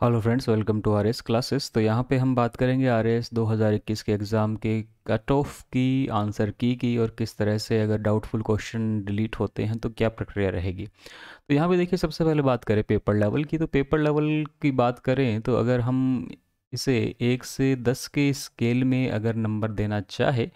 Hello friends, welcome to RS classes. तो यहाँ पे हम बात करेंगे आरएस 2021 के एग्ज़ाम के कट ऑफ की, आंसर की और किस तरह से अगर डाउटफुल क्वेश्चन डिलीट होते हैं तो क्या प्रक्रिया रहेगी। तो यहाँ पे देखिए, सबसे पहले बात करें पेपर लेवल की। तो पेपर लेवल की बात करें तो अगर हम इसे 1 से 10 के स्केल में अगर नंबर देना चाहे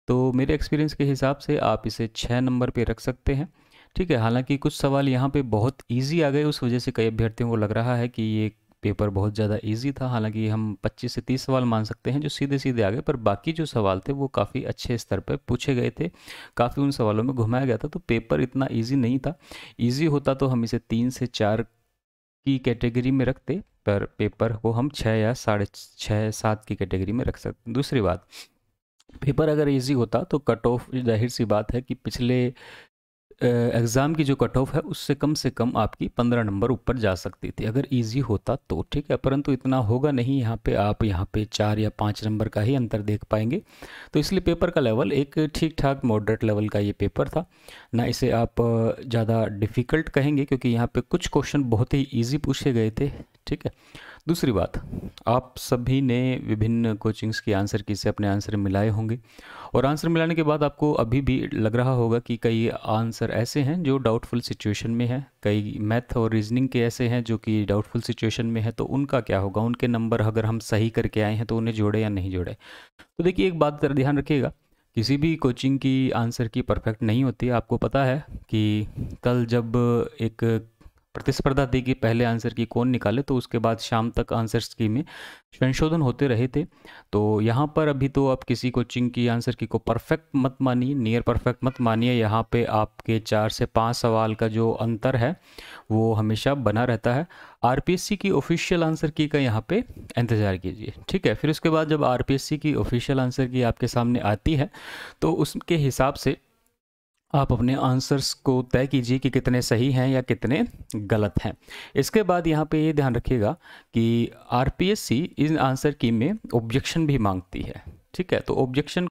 तो मेरे एक्सपीरियंस के हिसाब से आप इसे 6 नंबर पे रख सकते हैं। ठीक है, हालांकि कुछ सवाल यहाँ पे बहुत इजी आ गए, उस वजह से कई अभ्यर्थियों को लग रहा है कि ये पेपर बहुत ज़्यादा इजी था। हालांकि हम 25 से 30 सवाल मान सकते हैं जो सीधे सीधे आ गए, पर बाकी जो सवाल थे वो काफ़ी अच्छे स्तर पर पूछे गए थे, काफ़ी उन सवालों में घुमाया गया था। तो पेपर इतना ईजी नहीं था। ईजी होता तो हम इसे 3 से 4 की कैटेगरी में रखते, पर पेपर को हम 6 या 6.5 7 की कैटेगरी में रख सकते। दूसरी बात, पेपर अगर इजी होता तो कट ऑफ, जाहिर सी बात है कि पिछले एग्ज़ाम की जो कट ऑफ है उससे कम से कम आपकी 15 नंबर ऊपर जा सकती थी अगर इजी होता तो। ठीक है, परंतु इतना होगा नहीं। यहाँ पे आप यहाँ पे 4 या 5 नंबर का ही अंतर देख पाएंगे। तो इसलिए पेपर का लेवल एक ठीक ठाक मॉडरेट लेवल का ये पेपर था। ना इसे आप ज़्यादा डिफ़िकल्ट कहेंगे, क्योंकि यहाँ पे कुछ क्वेश्चन बहुत ही ईजी पूछे गए थे। ठीक है। दूसरी बात, आप सभी ने विभिन्न कोचिंग्स की आंसर की से अपने आंसर मिलाए होंगे, और आंसर मिलाने के बाद आपको अभी भी लग रहा होगा कि कई आंसर ऐसे हैं जो डाउटफुल सिचुएशन में है, कई मैथ और रीजनिंग के ऐसे हैं जो कि डाउटफुल सिचुएशन में है। तो उनका क्या होगा, उनके नंबर अगर हम सही करके आए हैं तो उन्हें जोड़े या नहीं जोड़े। तो देखिए, एक बात ध्यान रखिएगा, किसी भी कोचिंग की आंसर की परफेक्ट नहीं होती। आपको पता है कि कल जब एक प्रतिस्पर्धा थी कि पहले आंसर की कौन निकाले, तो उसके बाद शाम तक आंसर्स की में संशोधन होते रहे थे। तो यहाँ पर अभी तो आप किसी कोचिंग की आंसर की को परफेक्ट मत मानिए, नियर परफेक्ट मत मानिए। यहाँ पे आपके 4 से 5 सवाल का जो अंतर है वो हमेशा बना रहता है। आरपीएससी की ऑफिशियल आंसर की का यहाँ पे इंतज़ार कीजिए। ठीक है, फिर उसके बाद जब आरपीएससी की ऑफिशियल आंसर की आपके सामने आती है तो उसके हिसाब से आप अपने आंसर्स को तय कीजिए कि कितने सही हैं या कितने गलत हैं। इसके बाद यहाँ पे ये ध्यान रखिएगा कि आरपीएससी इन आंसर की में ऑब्जेक्शन भी मांगती है। ठीक है, तो ऑब्जेक्शन,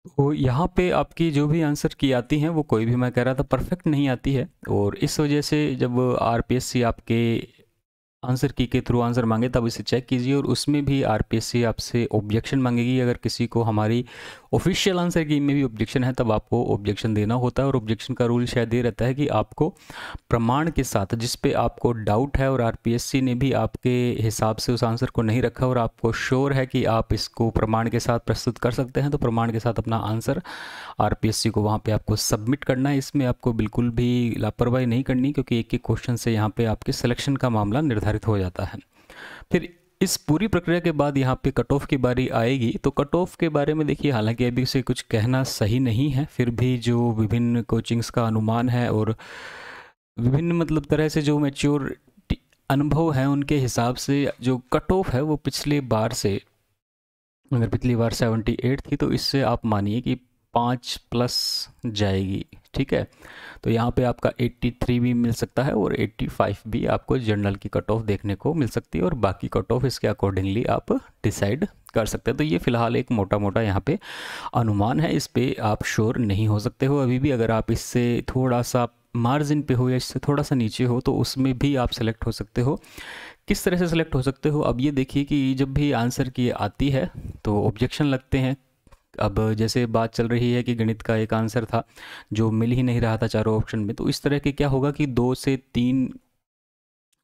तो यहाँ पे आपकी जो भी आंसर की आती हैं वो कोई भी, मैं कह रहा था, परफेक्ट नहीं आती है। और इस वजह से जब आरपीएससी आपके आंसर की के थ्रू आंसर मांगे तब इसे चेक कीजिए, और उसमें भी आरपीएससी आपसे ऑब्जेक्शन मांगेगी। अगर किसी को हमारी ऑफिशियल आंसर की में भी ऑब्जेक्शन है तब आपको ऑब्जेक्शन देना होता है। और ऑब्जेक्शन का रूल शायद ये रहता है कि आपको प्रमाण के साथ, जिस पे आपको डाउट है और आरपीएससी ने भी आपके हिसाब से उस आंसर को नहीं रखा और आपको श्योर है कि आप इसको प्रमाण के साथ प्रस्तुत कर सकते हैं, तो प्रमाण के साथ अपना आंसर आरपीएससी को वहाँ पे आपको सबमिट करना है। इसमें आपको बिल्कुल भी लापरवाही नहीं करनी, क्योंकि एक एक क्वेश्चन से यहाँ पे आपके सिलेक्शन का मामला निर्धारित हो जाता है। फिर इस पूरी प्रक्रिया के बाद यहाँ पे कट ऑफ की बारी आएगी। तो कट ऑफ के बारे में देखिए, हालांकि अभी से कुछ कहना सही नहीं है, फिर भी जो विभिन्न कोचिंग्स का अनुमान है और विभिन्न मतलब तरह से जो मैच्योर अनुभव है उनके हिसाब से जो कट ऑफ है वो पिछले बार से, अगर पिछली बार 78 थी तो इससे आप मानिए कि 5+ जाएगी। ठीक है, तो यहाँ पे आपका 83 भी मिल सकता है और 85 भी आपको जनरल की कट ऑफ देखने को मिल सकती है, और बाकी कट ऑफ इसके अकॉर्डिंगली आप डिसाइड कर सकते हैं। तो ये फिलहाल एक मोटा मोटा यहाँ पे अनुमान है, इस पे आप श्योर नहीं हो सकते हो अभी भी। अगर आप इससे थोड़ा सा मार्जिन पे हो या इससे थोड़ा सा नीचे हो तो उसमें भी आप सेलेक्ट हो सकते हो। किस तरह से सेलेक्ट हो सकते हो, अब ये देखिए कि जब भी आंसर की आती है तो ऑब्जेक्शन लगते हैं। अब जैसे बात चल रही है कि गणित का एक आंसर था जो मिल ही नहीं रहा था चारों ऑप्शन में, तो इस तरह के क्या होगा कि 2 से 3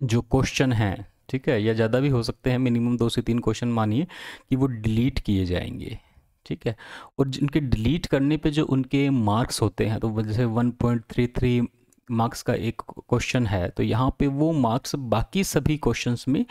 जो क्वेश्चन हैं, ठीक है, या ज़्यादा भी हो सकते हैं, मिनिमम 2 से 3 क्वेश्चन मानिए कि वो डिलीट किए जाएंगे। ठीक है, और जिनके डिलीट करने पे जो उनके मार्क्स होते हैं, तो जैसे 1.33 मार्क्स का एक क्वेश्चन है तो यहाँ पे वो मार्क्स बाकी सभी क्वेश्चंस में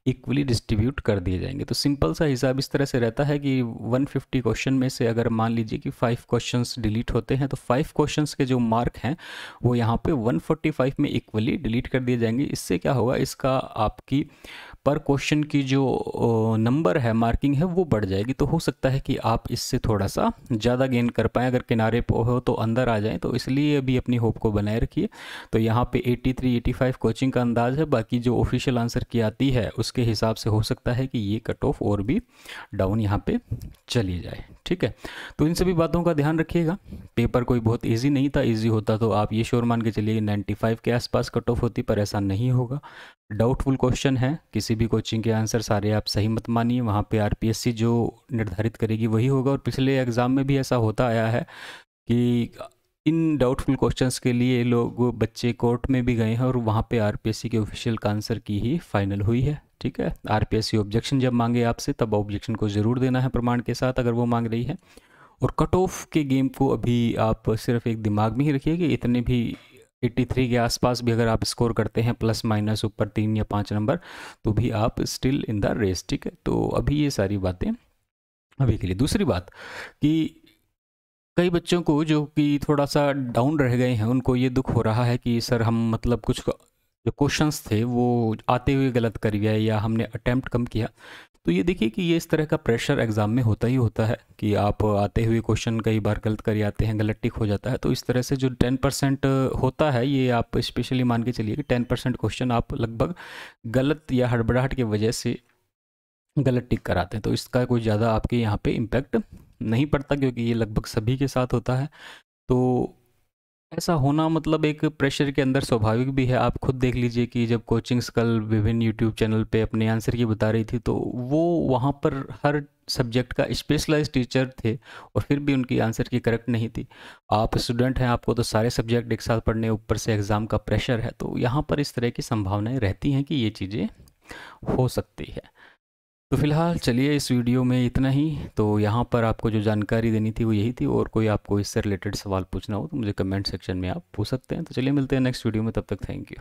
इक्वली डिस्ट्रीब्यूट कर दिए जाएंगे। तो सिंपल सा हिसाब इस तरह से रहता है कि 150 क्वेश्चन में से अगर मान लीजिए कि 5 क्वेश्चंस डिलीट होते हैं तो 5 क्वेश्चंस के जो मार्क हैं वो यहाँ पे 145 में इक्वली डिलीट कर दिए जाएंगे। इससे क्या होगा, इसका आपकी पर क्वेश्चन की जो नंबर है, मार्किंग है, वो बढ़ जाएगी। तो हो सकता है कि आप इससे थोड़ा सा ज़्यादा गेन कर पाएँ। अगर किनारे पे हो तो अंदर आ जाएं, तो इसलिए अभी अपनी होप को बनाए रखिए। तो यहाँ पे 83-85 कोचिंग का अंदाज़ है, बाकी जो ऑफिशियल आंसर की आती है उसके हिसाब से हो सकता है कि ये कट ऑफ और भी डाउन यहाँ पे चली जाए। ठीक है, तो इन सभी बातों का ध्यान रखिएगा। पेपर कोई बहुत ईजी नहीं था, ईजी होता तो आप ये श्योर मान के चलिए 95 के आसपास कट ऑफ होती, पर ऐसा नहीं होगा। डाउटफुल क्वेश्चन है, किसी भी कोचिंग के आंसर सारे आप सही मत मानिए, वहाँ पे आरपीएससी जो निर्धारित करेगी वही होगा। और पिछले एग्ज़ाम में भी ऐसा होता आया है कि इन डाउटफुल क्वेश्चंस के लिए लोग बच्चे कोर्ट में भी गए हैं और वहाँ पे आरपीएससी के ऑफिशियल आंसर की ही फाइनल हुई है। ठीक है, आरपीएससी ऑब्जेक्शन जब मांगे आपसे तब ऑब्जेक्शन को ज़रूर देना है प्रमाण के साथ अगर वो मांग रही है। और कट ऑफ के गेम को अभी आप सिर्फ एक दिमाग में ही रखिए कि इतने भी 83 के आसपास भी अगर आप स्कोर करते हैं प्लस माइनस ऊपर 3 या 5 नंबर, तो भी आप स्टिल इन द रेस। ठीक है, तो अभी ये सारी बातें अभी के लिए। दूसरी बात कि कई बच्चों को जो कि थोड़ा सा डाउन रह गए हैं उनको ये दुख हो रहा है कि सर हम मतलब कुछ जो क्वेश्चंस थे वो आते हुए गलत कर गया या हमने अटेम्प्ट कम किया। तो ये देखिए कि ये इस तरह का प्रेशर एग्ज़ाम में होता ही होता है कि आप आते हुए क्वेश्चन कई बार गलत कर आते हैं, गलत टिक हो जाता है। तो इस तरह से जो 10% होता है ये आप स्पेशली मान के चलिए कि 10% क्वेश्चन आप लगभग गलत या हड़बड़ाहट की वजह से गलत टिक कराते हैं। तो इसका कोई ज़्यादा आपके यहाँ पे इम्पैक्ट नहीं पड़ता क्योंकि ये लगभग सभी के साथ होता है। तो ऐसा होना मतलब एक प्रेशर के अंदर स्वाभाविक भी है। आप खुद देख लीजिए कि जब कोचिंग्स कल विभिन्न यूट्यूब चैनल पे अपने आंसर की बता रही थी तो वो वहाँ पर हर सब्जेक्ट का स्पेशलाइज्ड टीचर थे और फिर भी उनकी आंसर की करेक्ट नहीं थी। आप स्टूडेंट हैं, आपको तो सारे सब्जेक्ट एक साथ पढ़ने, ऊपर से एग्ज़ाम का प्रेशर है, तो यहाँ पर इस तरह की संभावनाएं रहती हैं कि ये चीज़ें हो सकती है। तो फिलहाल चलिए इस वीडियो में इतना ही। तो यहाँ पर आपको जो जानकारी देनी थी वो यही थी, और कोई आपको इससे रिलेटेड सवाल पूछना हो तो मुझे कमेंट सेक्शन में आप पूछ सकते हैं। तो चलिए मिलते हैं नेक्स्ट वीडियो में, तब तक थैंक यू।